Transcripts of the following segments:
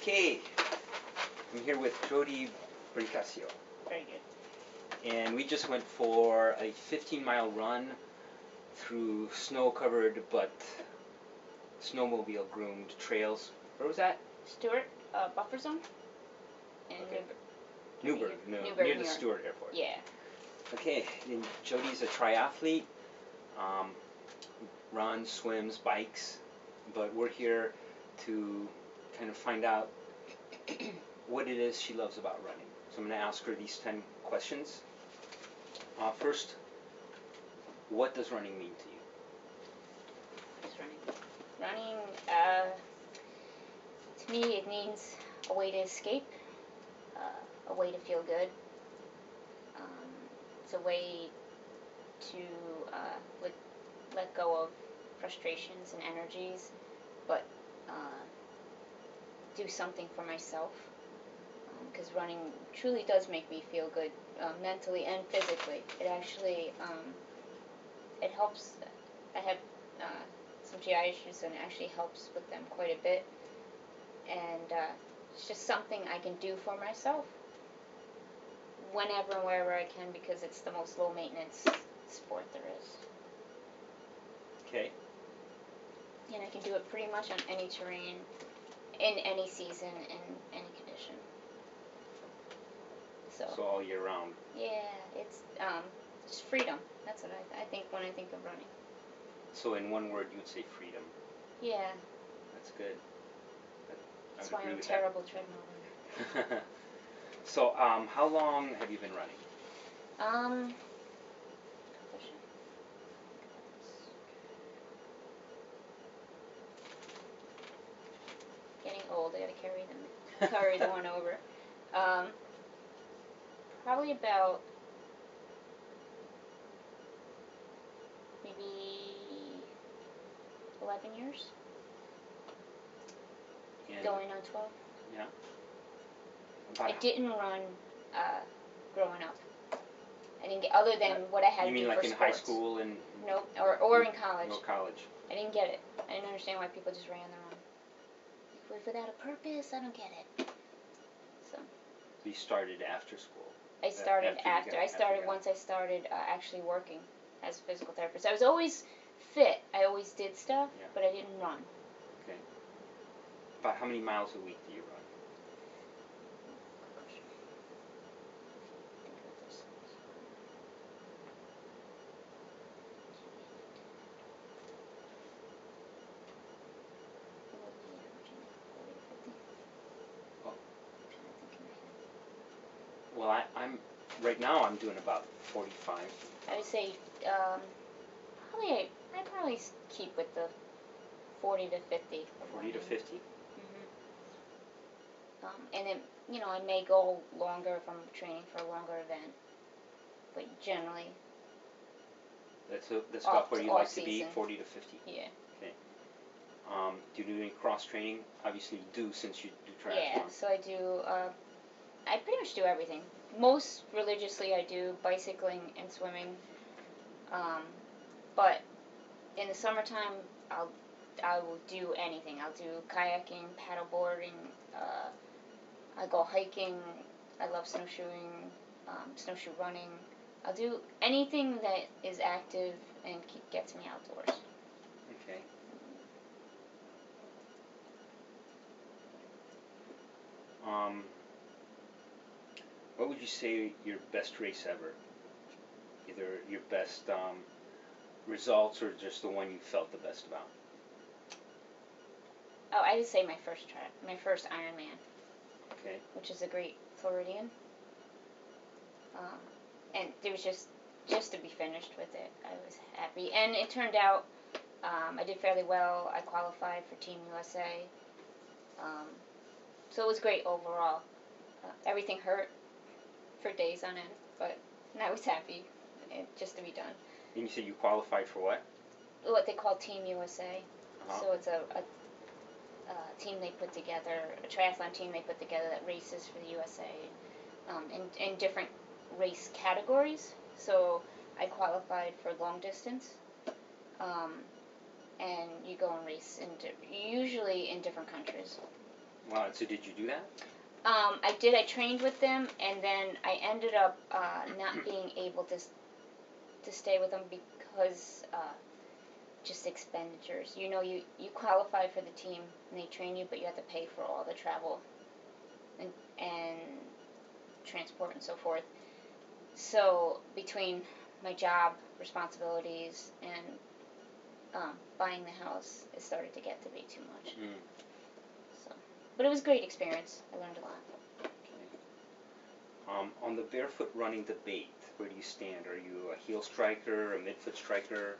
Okay, I'm here with Jodi Brangaccio. Very good. And we just went for a 15-mile run through snow-covered but snowmobile-groomed trails. Where was that? Stewart, buffer zone. In Okay. Newburgh, near the New York. Stewart Airport. Yeah. Okay, and Jodi's a triathlete. Runs, swims, bikes. But we're here to kind of find out what it is she loves about running. So I'm going to ask her these 10 questions. First, what does running mean to you? What's running? Running, to me, it means a way to escape, a way to feel good. It's a way to let go of frustrations and energies, but do something for myself. Because running truly does make me feel good, mentally and physically. It actually, it helps. I have some GI issues, and it actually helps with them quite a bit. And it's just something I can do for myself whenever and wherever I can, because it's the most low maintenance sport there is. Okay. And I can do it pretty much on any terrain, in any season, in any condition. So all year round. Yeah, it's just freedom. That's what I think when I think of running. So in one word, you would say freedom. Yeah. That's good. That's why I'm a terrible treadmill runner. So how long have you been running? Getting old, I gotta carry the one over. Probably about maybe 11 years. And going on 12. Yeah. I didn't run growing up. I didn't get, other than what I had to do for sports. You mean like in high school and? Nope, or in college. No college. I didn't get it. I didn't understand why people just ran their own. Without a purpose, I don't get it. So you started after school? I started after. Once I started actually working as a physical therapist. I was always fit. I always did stuff, but I didn't run. Okay. About how many miles a week do you run? Well, I'm right now I'm doing about 45. I would say I probably keep with the 40 to 50. 40 to 50. And then I may go longer if I'm training for a longer event, but generally. That's about where you like to be, season. 40 to 50. Yeah. Okay. Do you do any cross training? Obviously, you do since you do triathlon. Yeah. So I do. I pretty much do everything. Most religiously, I do bicycling and swimming. But in the summertime, I will do anything. I'll do kayaking, paddleboarding. I go hiking. I love snowshoeing, snowshoe running. I'll do anything that is active and gets me outdoors. Okay. What would you say your best race ever? Either your best results or just the one you felt the best about? Oh, I would say my first Ironman. Okay. Which is a Great Floridian. And it was just to be finished with it. I was happy, and it turned out I did fairly well. I qualified for Team USA. So it was great overall. Everything hurt for days on end, but I was happy just to be done. And you said you qualified for what? What they call Team USA. Uh-huh. So it's a team they put together, a triathlon team they put together that races for the USA in different race categories. So I qualified for long distance, and you go and race usually in different countries. Wow. So did you do that? I did. I trained with them, and then I ended up not being able to stay with them because just expenditures. You know, you qualify for the team and they train you, but you have to pay for all the travel and transport and so forth. So between my job responsibilities and buying the house, it started to get to be too much. So, but it was a great experience. I learned a lot. Okay. On the barefoot running debate, where do you stand? Are you a heel striker, a midfoot striker?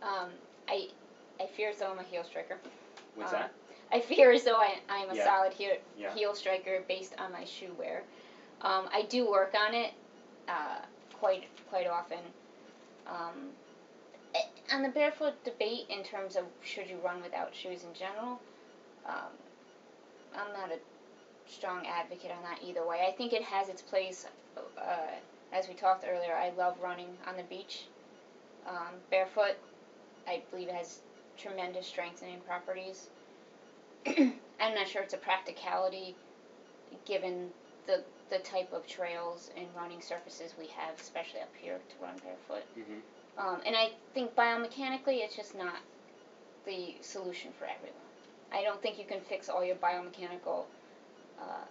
I fear as though I'm a heel striker. What's that? I fear as though I'm a Yeah. solid heel striker based on my shoe wear. I do work on it quite often. On the barefoot debate, in terms of should you run without shoes in general, I'm not a strong advocate on that either way. I think it has its place. As we talked earlier, I love running on the beach. Barefoot, I believe it has tremendous strengthening properties. I'm not sure it's a practicality given the type of trails and running surfaces we have, especially up here, to run barefoot. Mm-hmm. And I think biomechanically it's just not the solution for everyone. I don't think you can fix all your biomechanical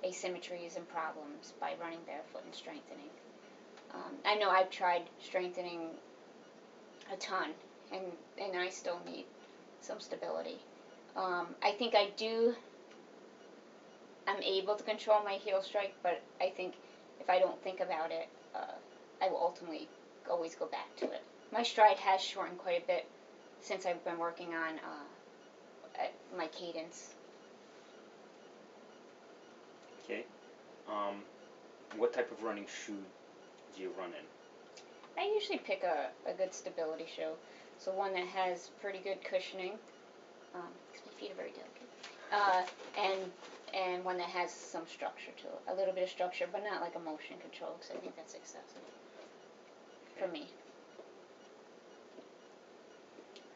asymmetries and problems by running barefoot and strengthening. I know I've tried strengthening a ton, and I still need some stability. I think I'm able to control my heel strike, but I think if I don't think about it, I will ultimately always go back to it. My stride has shortened quite a bit since I've been working on my cadence. Okay. What type of running shoe do you run in? I usually pick a good stability shoe, so one that has pretty good cushioning, because my feet are very delicate, and one that has some structure to it, a little bit of structure, but not like a motion control, because I think that's excessive for me.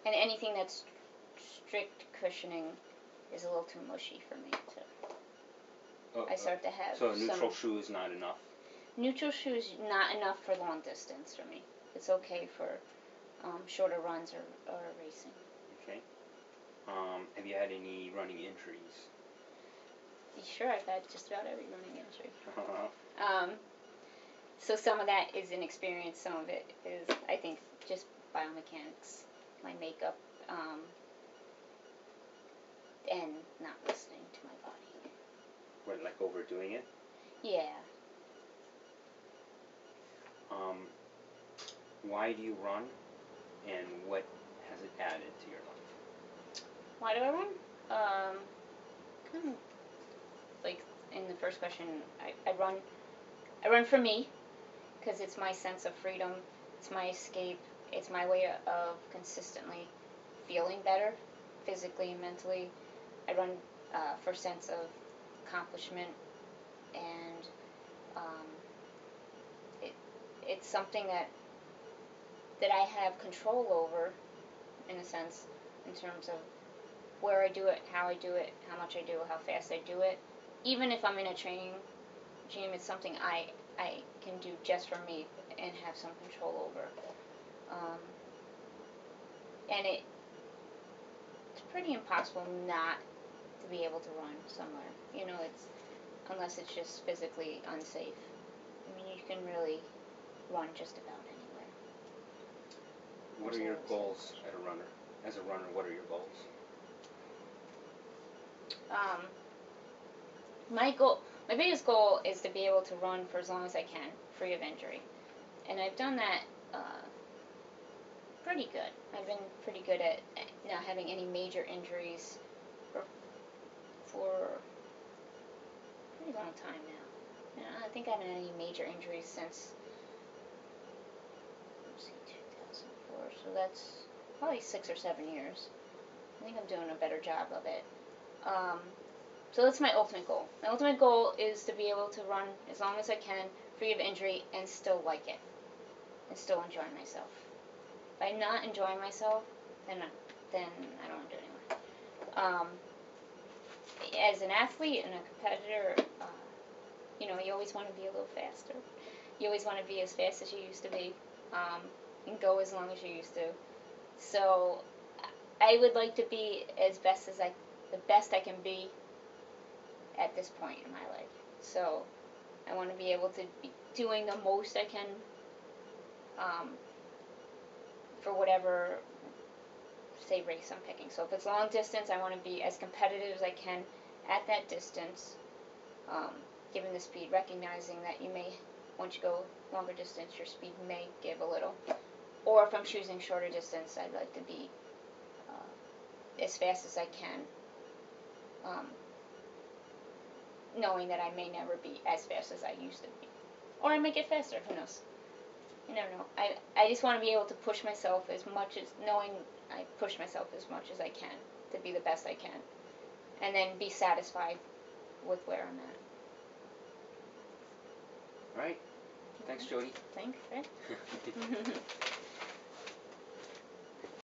And anything that's strict cushioning is a little too mushy for me too. I start to have so a neutral shoe is not enough? Neutral shoes not enough for long distance for me. It's okay for shorter runs or racing. Okay. Have you had any running injuries? Sure, I've had just about every running injury. So some of that is inexperience, some of it is, I think, just biomechanics, my makeup, and not listening to my body. What, like overdoing it? Yeah. Why do you run, and what has it added to your life? Why do I run? Kind of like in the first question, I run for me, because it's my sense of freedom, it's my escape, it's my way of consistently feeling better, physically and mentally. I run for a sense of accomplishment, and it's something that I have control over, in a sense, in terms of where I do it, how I do it, how much I do, how fast I do it. Even if I'm in a training regime, it's something I can do just for me and have some control over. And it's pretty impossible not to be able to run somewhere. You know, unless it's just physically unsafe. I mean, you can really run just about anywhere. What are your goals as a runner, what are your goals? My biggest goal is to be able to run for as long as I can, free of injury. And I've done that pretty good. I've been pretty good at not having any major injuries for a pretty long time now. I think I haven't had any major injuries since 2004, so that's probably 6 or 7 years. I think I'm doing a better job of it. So that's my ultimate goal. My ultimate goal is to be able to run as long as I can, free of injury, and still like it, and still enjoy myself. If I'm not enjoying myself, then I don't want to do it anymore. as an athlete and a competitor, you always want to be a little faster. You always want to be as fast as you used to be, and go as long as you used to. So I would like to be the best I can be at this point in my life. So I want to be able to be doing the most I can for whatever, say, race I'm picking. So if it's long distance, I want to be as competitive as I can at that distance, given the speed, recognizing that once you go longer distance, your speed may give a little. Or if I'm choosing shorter distance, I'd like to be as fast as I can, knowing that I may never be as fast as I used to be. Or I may get faster, who knows? You never know. I just want to be able to push myself knowing I push myself as much as I can to be the best I can. And then be satisfied with where I'm at. Right. Thanks, Jodi. Thanks, right?